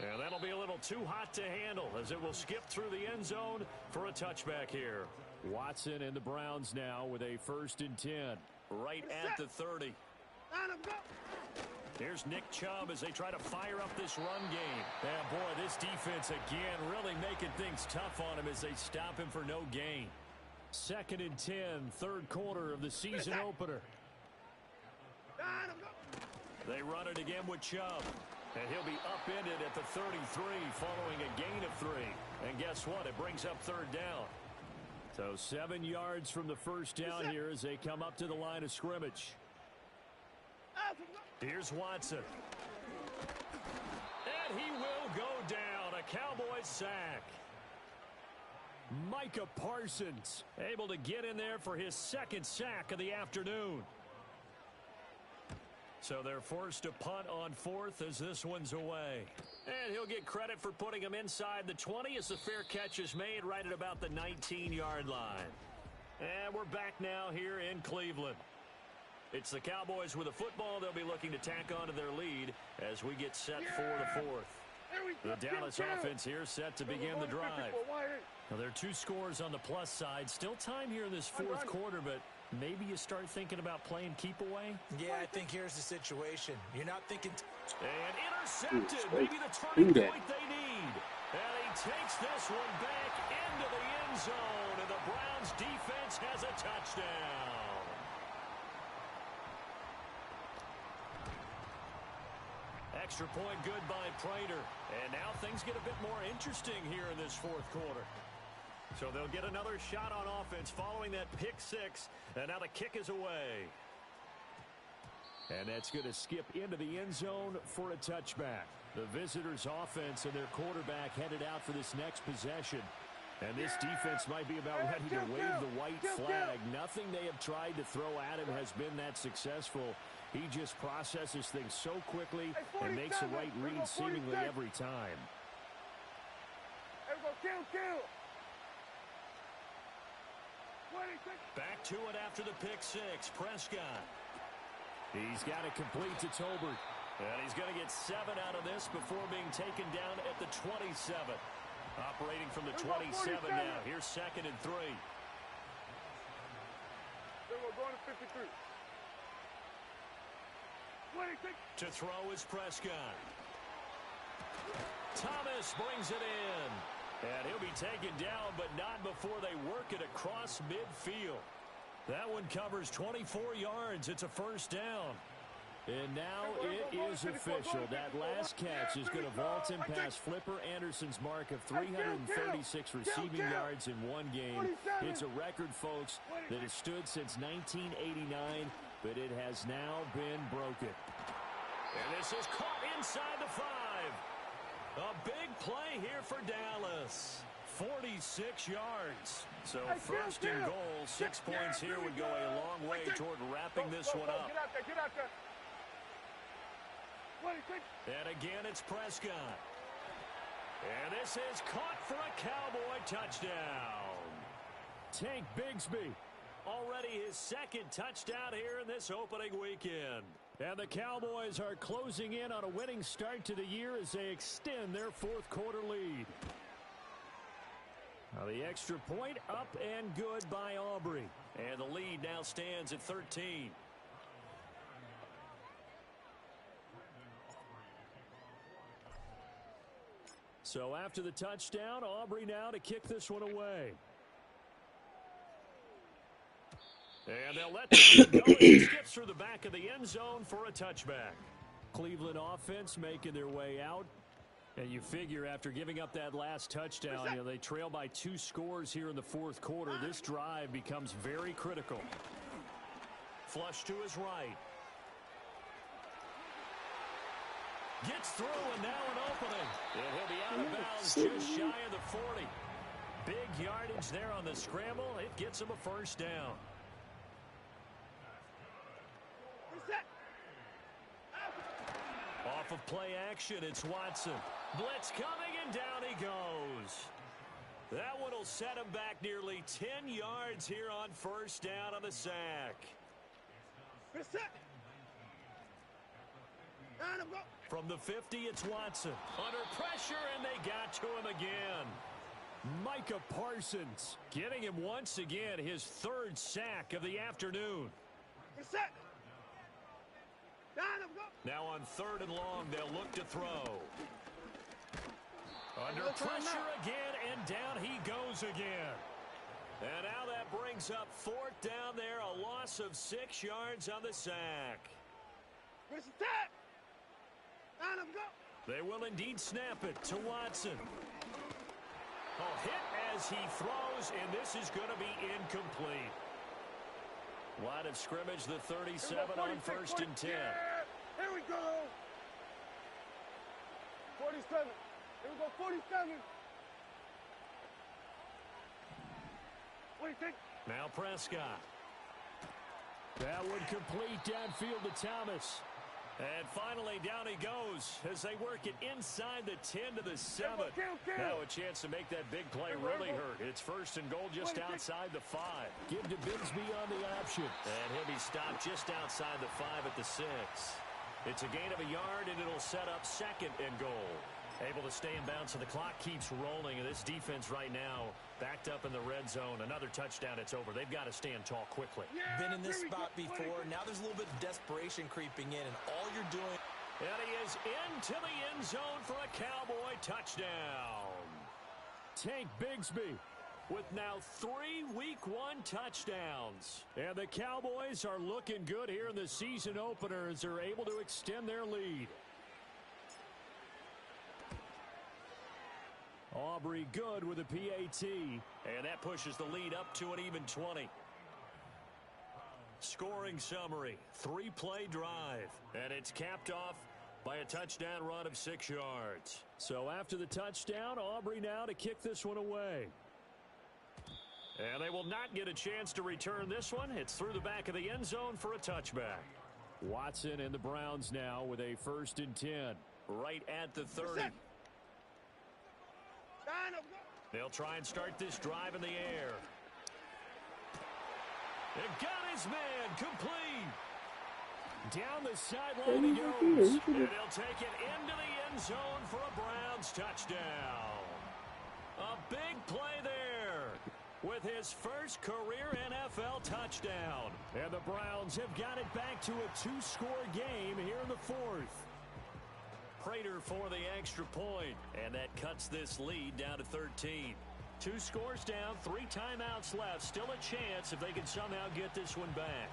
And that'll be a little too hot to handle as it will skip through the end zone for a touchback here. Watson and the Browns now with a 1st and 10. Right at the 30. Here's Nick Chubb as they try to fire up this run game. And boy, this defense again really making things tough on him as they stop him for no gain. 2nd and 10, 3rd quarter of the season opener. They run it again with Chubb. And he'll be upended at the 33 following a gain of 3. And guess what? It brings up 3rd down. So 7 yards from the first down here as they come up to the line of scrimmage. Here's Watson. And he will go down. A Cowboys sack. Micah Parsons able to get in there for his 2nd sack of the afternoon. So they're forced to punt on 4th as this one's away. And he'll get credit for putting him inside the 20 as the fair catch is made right at about the 19-yard line. And we're back now here in Cleveland. It's the Cowboys with a football. They'll be looking to tack onto their lead as we get set for the 4th. The Dallas offense here set to begin the drive. Now, there are 2 scores on the plus side. Still time here in this 4th quarter, but maybe you start thinking about playing keep away? Yeah, I think here's the situation. You're not thinking... And intercepted. Maybe the turning point they need. And he takes this one back into the end zone. And the Browns defense has a touchdown. Extra point good by Prater. And now things get a bit more interesting here in this 4th quarter. So they'll get another shot on offense following that pick 6. And now the kick is away. And that's going to skip into the end zone for a touchback. The visitors' offense and their quarterback headed out for this next possession. And this defense might be about ready to wave the white flag. Nothing they have tried to throw at him has been that successful. He just processes things so quickly and makes the right read seemingly every time. Back to it after the pick six. Prescott. He's got it complete to Tolbert. And he's going to get 7 out of this before being taken down at the 27. Operating from the 27 now. Here's 2nd and 3. Going to 53. To throw is Prescott. Thomas brings it in. And he'll be taken down, but not before they work it across midfield. That one covers 24 yards. It's a first down. And now it is official. That last catch is going to vault him past Flipper Anderson's mark of 336 receiving yards in one game. It's a record, folks, that has stood since 1989, but it has now been broken. And this is caught inside the 5. A big play here for Dallas. 46 yards. So first and goal, 6 points here would go a long way toward wrapping this one up. Get out there. And again, it's Prescott. And this is caught for a Cowboy touchdown. Tank Bigsby. Already his 2nd touchdown here in this opening weekend. And the Cowboys are closing in on a winning start to the year as they extend their 4th quarter lead. Now the extra point up and good by Aubrey. And the lead now stands at 13. So after the touchdown, Aubrey now to kick this one away. And they'll let that one go. It skips through the back of the end zone for a touchback. Cleveland offense making their way out. And you figure after giving up that last touchdown, they trail by 2 scores here in the 4th quarter. This drive becomes very critical. Flush to his right. Gets through, and now an opening. And he'll be out of bounds just shy of the 40. Big yardage there on the scramble. It gets him a first down. Off of play action, it's Watson. Blitz coming, and down he goes. That one will set him back nearly 10 yards here on first down on the sack. From the 50, it's Watson. Under pressure, and they got to him again. Micah Parsons getting him once again, his 3rd sack of the afternoon. Now on 3rd and long, they'll look to throw. Under pressure again, and down he goes again. And now that brings up 4th down there, a loss of 6 yards on the sack. They will indeed snap it to Watson. A hit as he throws, and this is going to be incomplete. Line of scrimmage, the 37 on 1st and 10. Here we go. 47. Here we go, 47. What do you think? Now Prescott. That would complete downfield to Thomas. And finally, down he goes as they work it inside the 10 to the 7. Now a chance to make that big play really hurt. It's 1st and goal just outside the 5. Give to Bigsby on the option. And he'll be stopped just outside the 5 at the 6. It's a gain of a yard, and it'll set up 2nd and goal. Able to stay in bounds, so the clock keeps rolling. And this defense right now backed up in the red zone. Another touchdown, it's over. They've got to stand tall quickly. Been in this spot before. Now there's a little bit of desperation creeping in, and all you're doing. And he is into the end zone for a Cowboy touchdown. Tank Bigsby with now 3 Week 1 touchdowns. And the Cowboys are looking good here in the season opener as they're able to extend their lead. Aubrey good with a PAT. And that pushes the lead up to an even 20. Scoring summary, 3-play drive. And it's capped off by a touchdown run of 6 yards. So after the touchdown, Aubrey now to kick this one away. And they will not get a chance to return this one. It's through the back of the end zone for a touchback. Watson and the Browns now with a 1st and 10. Right at the 30. They'll try and start this drive in the air. It got his man complete. Down the sideline he goes. And he'll take it into the end zone for a Browns touchdown. A big play there with his first career NFL touchdown. And the Browns have got it back to a 2-score game here in the 4th. Prater for the extra point, and that cuts this lead down to 13. 2 scores down, 3 timeouts left. Still a chance if they can somehow get this one back.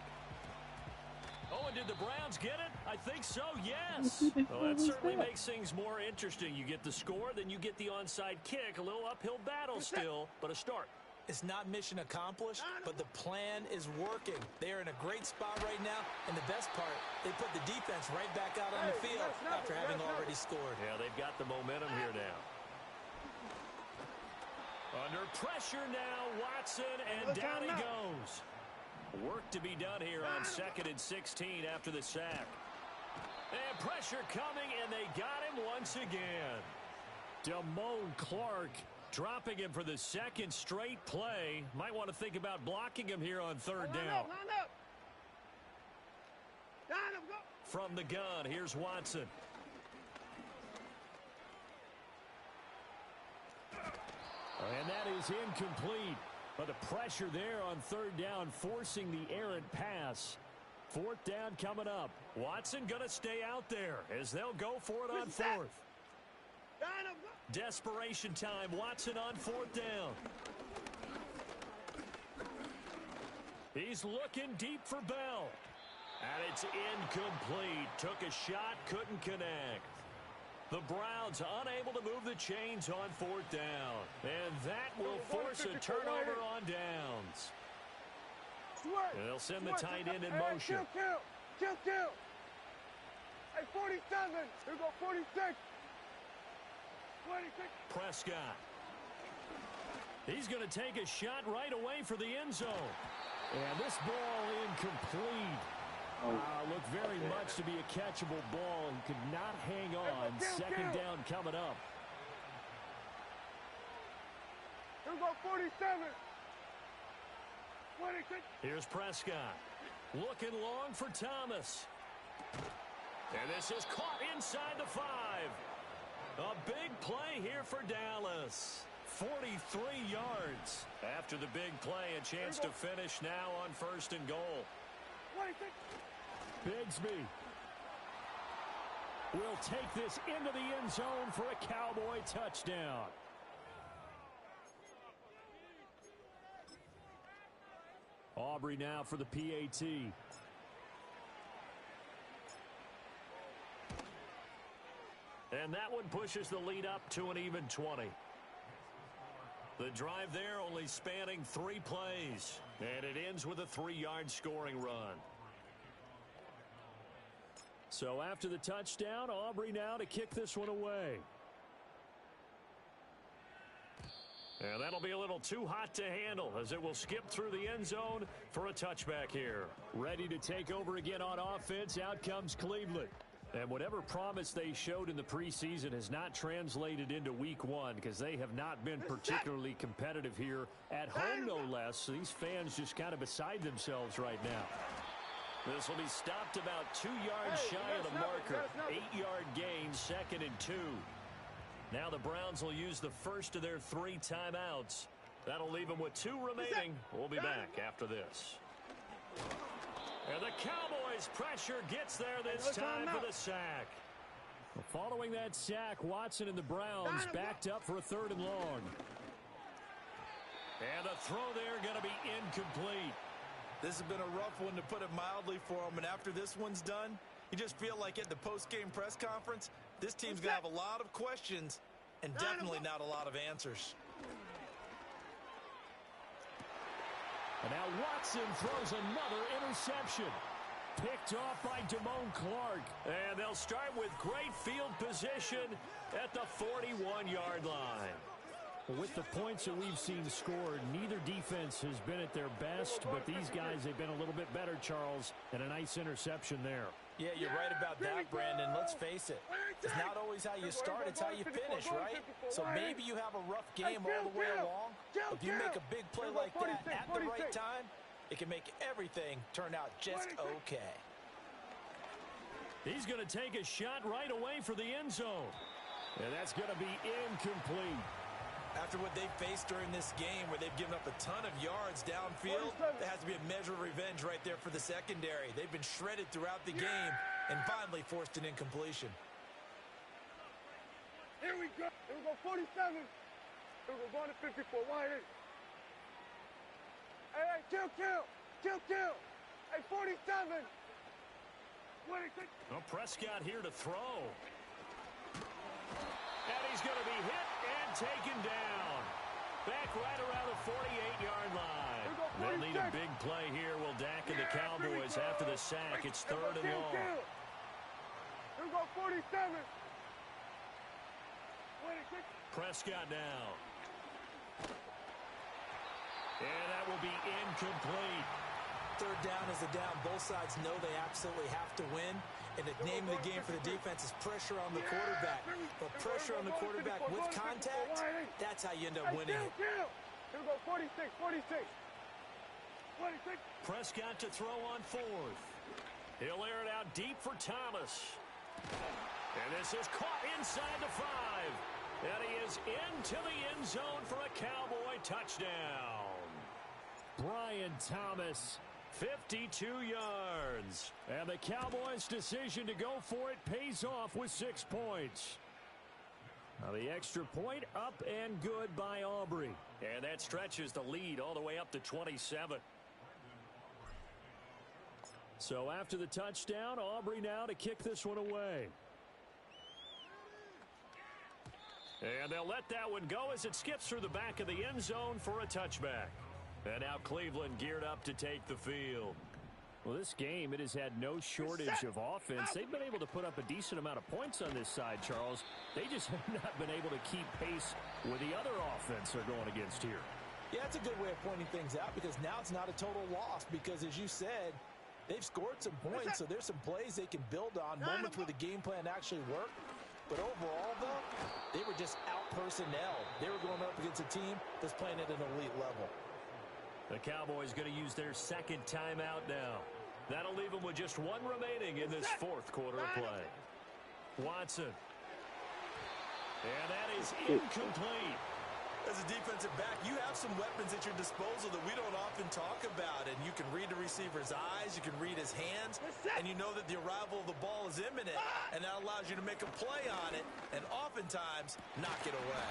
Oh, and did the Browns get it? I think so, yes. Well, that certainly makes things more interesting. You get the score, then you get the onside kick. A little uphill battle still, but a start. It's not mission accomplished, but the plan is working. They are in a great spot right now, and the best part, they put the defense right back out on the field after having already scored. Yeah, they've got the momentum here now. Under pressure now, Watson, and down he goes. Work to be done here on 2nd and 16 after the sack. And pressure coming, and they got him once again. Damone Clark dropping him for the 2nd straight play. Might want to think about blocking him here on 3rd down. From the gun, here's Watson. And that is incomplete. But the pressure there on 3rd down, forcing the errant pass. 4th down coming up. Watson going to stay out there as they'll go for it on 4th. Desperation time. Watson on 4th down. He's looking deep for Bell. And it's incomplete. Took a shot, couldn't connect. The Browns unable to move the chains on 4th down. And that will force a turnover on downs. And they'll send the tight end in motion. Kill. Hey, 47. Here we go, 46. 26. Prescott. He's going to take a shot right away for the end zone. And this ball incomplete. Looked very much to be a catchable ball. He could not hang on. 2nd down coming up. Here we go, 47. 26. Here's Prescott. Looking long for Thomas. And this is caught inside the 5. A big play here for Dallas. 43 yards. After the big play, a chance to finish now on 1st and goal. 26. Bigsby will take this into the end zone for a Cowboy touchdown. Aubrey now for the PAT. And that one pushes the lead up to an even 20. The drive there only spanning 3 plays. And it ends with a 3-yard scoring run. So after the touchdown, Aubrey now to kick this one away. And that'll be a little too hot to handle as it will skip through the end zone for a touchback here. Ready to take over again on offense. Out comes Cleveland. And whatever promise they showed in the preseason has not translated into week 1 because they have not been particularly competitive here at home, no less. So these fans just kind of beside themselves right now. This will be stopped about 2 yards shy of the marker. 8-yard gain, 2nd and 2. Now the Browns will use the first of their 3 timeouts. That'll leave them with 2 remaining. We'll be back after this. And the Cowboys' pressure gets there this time for the sack. Following that sack, Watson and the Browns backed up for a 3rd and long. And the throw there going to be incomplete. This has been a rough one, to put it mildly, for them. And after this one's done, you just feel like at the post-game press conference, this team's going to have a lot of questions and definitely not a lot of answers. And now Watson throws another interception. Picked off by Damone Clark. And they'll start with great field position at the 41-yard line. With the points that we've seen scored, neither defense has been at their best, but these guys have been a little bit better, Charles, and a nice interception there. Yeah, you're right about that, Brandon. Let's face it. It's not always how you start, it's how you finish, right? So maybe you have a rough game all the way along. If you make a big play like that at the right time, it can make everything turn out just okay. He's going to take a shot right away for the end zone. And that's going to be incomplete. After what they've faced during this game where they've given up a ton of yards downfield, there has to be a measure of revenge right there for the secondary. They've been shredded throughout the game and finally forced an incompletion. Here we go. Here we go, 47. Here we go, going to 54. Wide 8. Hey, kill. Hey, 47. Well, Prescott here to throw. And he's going to be hit and taken down. Back right around the 48-yard line. They'll need a big play here. Will Dak and the Cowboys after the sack. It's 3rd and long. Here we go, 47. Prescott now. And that will be incomplete. 3rd down is a down. Both sides know they absolutely have to win. And the name of the game for the defense is pressure on the quarterback. But pressure on the quarterback with contact, that's how you end up winning it. Here we go, 46. Prescott to throw on 4th. He'll air it out deep for Thomas. And this is caught inside the 5. And he is into the end zone for a Cowboy touchdown. Brian Thomas, 52 yards. And the Cowboys' decision to go for it pays off with 6 points. Now the extra point up and good by Aubrey. And that stretches the lead all the way up to 27. So after the touchdown, Aubrey now to kick this one away. And they'll let that one go as it skips through the back of the end zone for a touchback. And now Cleveland geared up to take the field. Well, this game, it has had no shortage of offense. They've been able to put up a decent amount of points on this side, Charles. They just have not been able to keep pace with the other offense they're going against here. Yeah, that's a good way of pointing things out because now it's not a total loss because, as you said, they've scored some points, so there's some plays they can build on, moments where the game plan actually worked. But overall, though, they were just out-personnel. They were going up against a team that's playing at an elite level. The Cowboys going to use their 2nd timeout now. That'll leave them with just 1 remaining in this 4th quarter of play. Watson. And that is incomplete. As a defensive back, you have some weapons at your disposal that we don't often talk about. And you can read the receiver's eyes, you can read his hands, and you know that the arrival of the ball is imminent. And that allows you to make a play on it and oftentimes knock it away.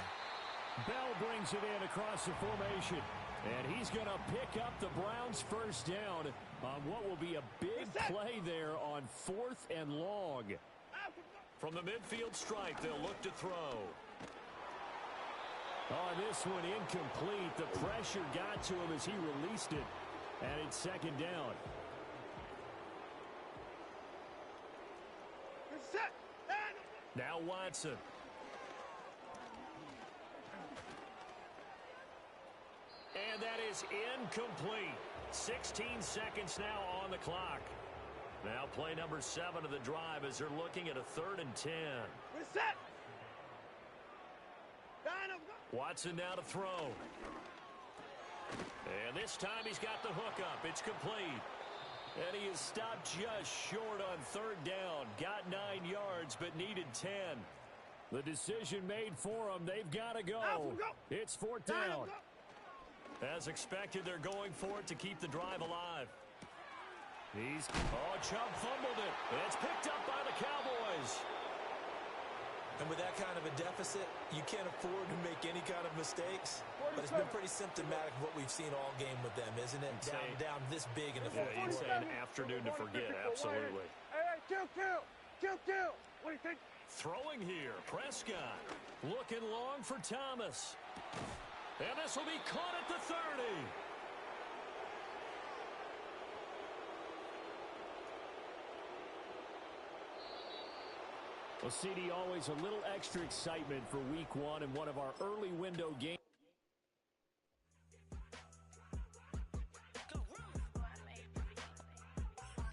Bell brings it in across the formation. And he's going to pick up the Browns' 1st down on what will be a big play there on 4th and long. From the midfield stripe, they'll look to throw. Oh, this one incomplete. The pressure got to him as he released it. And it's 2nd down. Now Watson. And that is incomplete. 16 seconds now on the clock. Now play number 7 of the drive as they're looking at a 3rd and 10. Watson now to throw. And this time he's got the hookup. It's complete. And he is stopped just short on 3rd down. Got 9 yards but needed 10. The decision made for him. They've got to go. It's 4th down. As expected, they're going for it to keep the drive alive. Chubb fumbled it. It's picked up by the Cowboys. And with that kind of a deficit, you can't afford to make any kind of mistakes. But it's been pretty symptomatic of what we've seen all game with them, isn't it? Down this big in the 4th quarter. You'd say an afternoon to forget, absolutely. Hey, kill. What do you think? Throwing here, Prescott. Looking long for Thomas. And this will be caught at the 30. Well, CD, always a little extra excitement for week 1 in one of our early window games.